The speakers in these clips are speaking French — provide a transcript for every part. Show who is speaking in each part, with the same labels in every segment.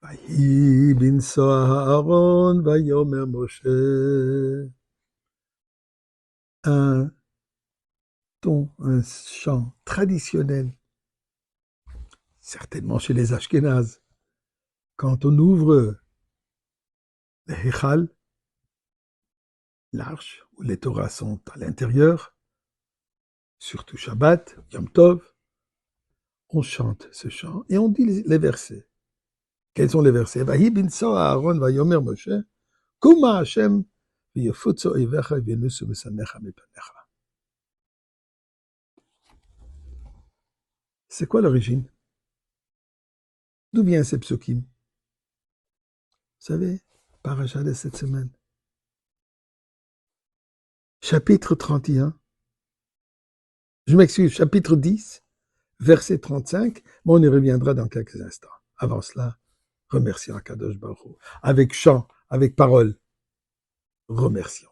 Speaker 1: ויהי בנשוא אהרון ויאמר משה. Un un chant traditionnel, certainement chez les Ashkénazes. Quand on ouvre le Heichal, l'arche, où les Torahs sont à l'intérieur, surtout Shabbat, Yom Tov, on chante ce chant et on dit les versets. Quels sont les versets? Vahi binso Aaron vayomer Moshe, Kuma Hashem v'yefutzo oivecha v'yenusu mesanecha mipanecha. C'est quoi l'origine? D'où vient ces psukim? Vous savez, paracha de cette semaine. Chapitre 31. Je m'excuse, chapitre 10, verset 35, mais on y reviendra dans quelques instants. Avant cela, remercions Akadosh Baruch Hu. Avec chant, avec parole, remercions.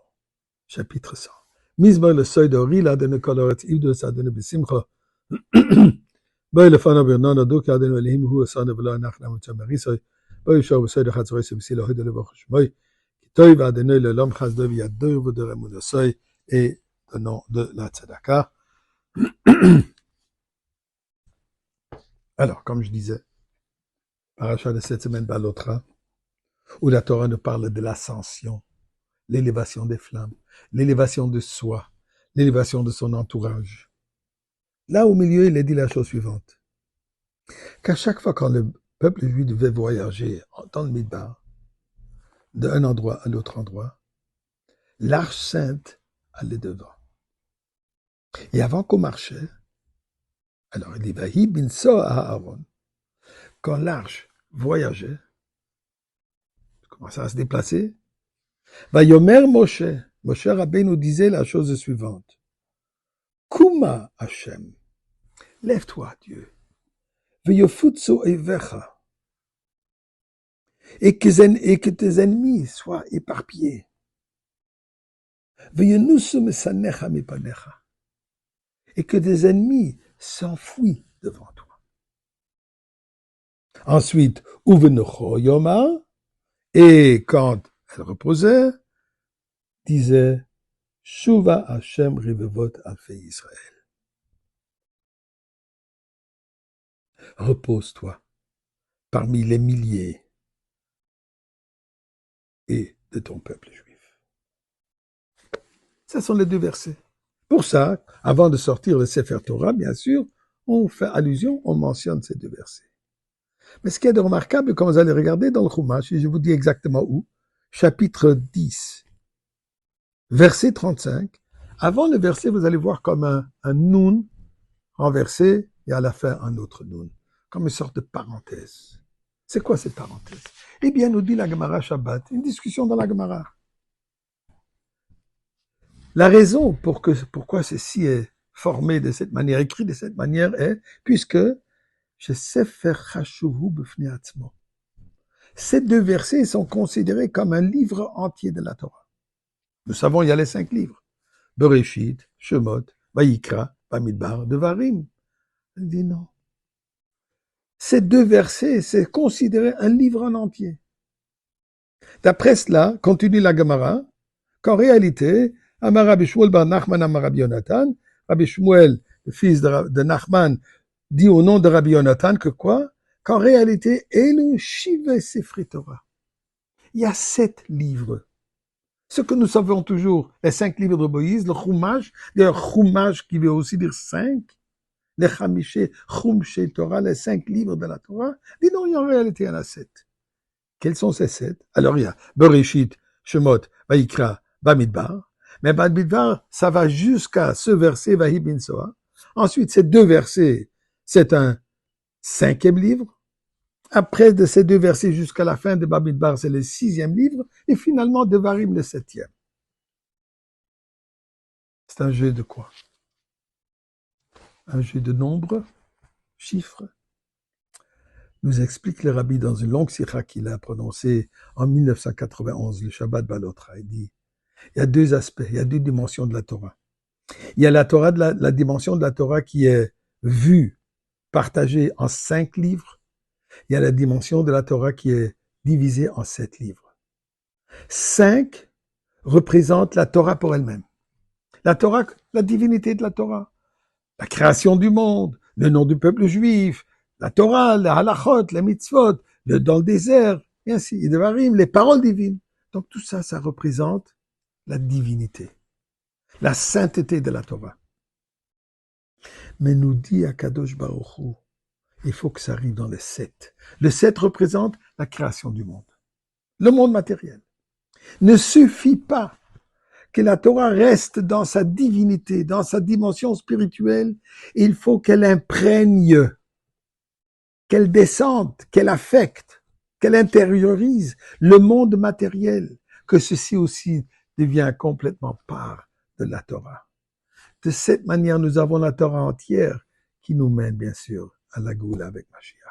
Speaker 1: Chapitre 100. Mizmor le seuil d'Ori, la de Nekoloret, Ivdo Sadene Besimcha. Boy le fana Bernard, Dok Adeno Elohim, Hu Asana Vela Nachnam Tchamarisoi. Boy Shaw le seuil de Chatzorei, Sebisi le Hoyd le Bachushmoy. Kitoy va Adeno le Lom Chazdev Yadov de Ramoud Seuil et le nom de la Tzedaka. Alors, comme je disais, paracha de cette semaine, Balotra, où la Torah nous parle de l'ascension, l'élévation des flammes, l'élévation de soi, l'élévation de son entourage. Là, au milieu, il est dit la chose suivante, qu'à chaque fois quand le peuple juif devait voyager dans le Midbar, d'un endroit à l'autre endroit, l'arche sainte allait devant. Et avant qu'on marchait, alors il dit, Vahi binso Aaron, quand l'arche voyageait, commençait à se déplacer, Vayomer Moshe, Moshe Rabbeinu nous disait la chose suivante, Kuma Hashem, lève-toi Dieu, Veyofutsu Eivecha, et que tes ennemis soient éparpillés, Veyenusu Mesanecha Mipanecha, et que tes ennemis s'enfuient devant toi. Ensuite, Uvenocho Yoma, et quand elle reposait, disait, Shuva Hashem Rivevot Alfei Israël. Repose-toi parmi les milliers et de ton peuple juif. Ce sont les deux versets. Pour ça, avant de sortir le Sefer Torah, bien sûr, on fait allusion, on mentionne ces deux versets. Mais ce qui est de remarquable, comme vous allez regarder dans le Chumash, et je vous dis exactement où, chapitre 10, verset 35, avant le verset, vous allez voir comme un nun renversé, et à la fin, un autre nun, comme une sorte de parenthèse. C'est quoi cette parenthèse? Eh bien, nous dit la Gemara Shabbat, une discussion dans la Gemara. La raison pourquoi ceci est formé de cette manière, écrit de cette manière, est puisque ces deux versets sont considérés comme un livre entier de la Torah. Nous savons, il y a les 5 livres. Bereshit, Shemot, Vayikra, Bamidbar, Devarim. Il dit non. Ces deux versets, c'est considéré un livre en entier. D'après cela, continue la Gemara, qu'en réalité, Amar Rabbi Shmuel bar Nachman Amar Rabbi Yonatan, Rabbi Shmuel, le fils de Nachman, dit au nom de Rabbi Yonatan que quoi? Qu'en réalité, Elu Shive Sefri Torah. Il y a 7 livres. Ce que nous savons toujours, les 5 livres de Moïse, le Chumash, d'ailleurs Chumash qui veut aussi dire 5, les Chamishe, Chumshe Torah, les 5 livres de la Torah, dit non, en réalité, il y en a 7. Quels sont ces 7? Alors il y a Bereshit, Shemot, Vayikra, Bamidbar. Mais Bamidbar, ça va jusqu'à ce verset, Vahi binsoa. Ensuite, ces 2 versets, c'est un 5e livre. Après de ces 2 versets jusqu'à la fin de Bamidbar, c'est le 6e livre. Et finalement, Devarim, le 7e. C'est un jeu de quoi? Un jeu de nombres, chiffres. Nous explique le rabbi dans une longue sikha qu'il a prononcée en 1991, le Shabbat Balotra. Il dit, il y a 2 aspects, il y a 2 dimensions de la Torah. Il y a la Torah, la dimension de la Torah qui est vue, partagée en 5 livres. Il y a la dimension de la Torah qui est divisée en 7 livres. 5 représentent la Torah pour elle-même. La Torah, la divinité de la Torah. La création du monde, le nom du peuple juif, la Torah, la halachot, la mitzvot, dans le désert, et ainsi, et devarim, les paroles divines. Donc tout ça, ça représente la divinité, la sainteté de la Torah. Mais nous dit Akadosh Baruch Hu, il faut que ça arrive dans le 7. Le 7 représente la création du monde, le monde matériel. Ne suffit pas que la Torah reste dans sa divinité, dans sa dimension spirituelle, il faut qu'elle imprègne, qu'elle descende, qu'elle affecte, qu'elle intériorise le monde matériel, que ceci aussi devient complètement part de la Torah. De cette manière, nous avons la Torah entière qui nous mène, bien sûr, à la Goula avec Mashiach.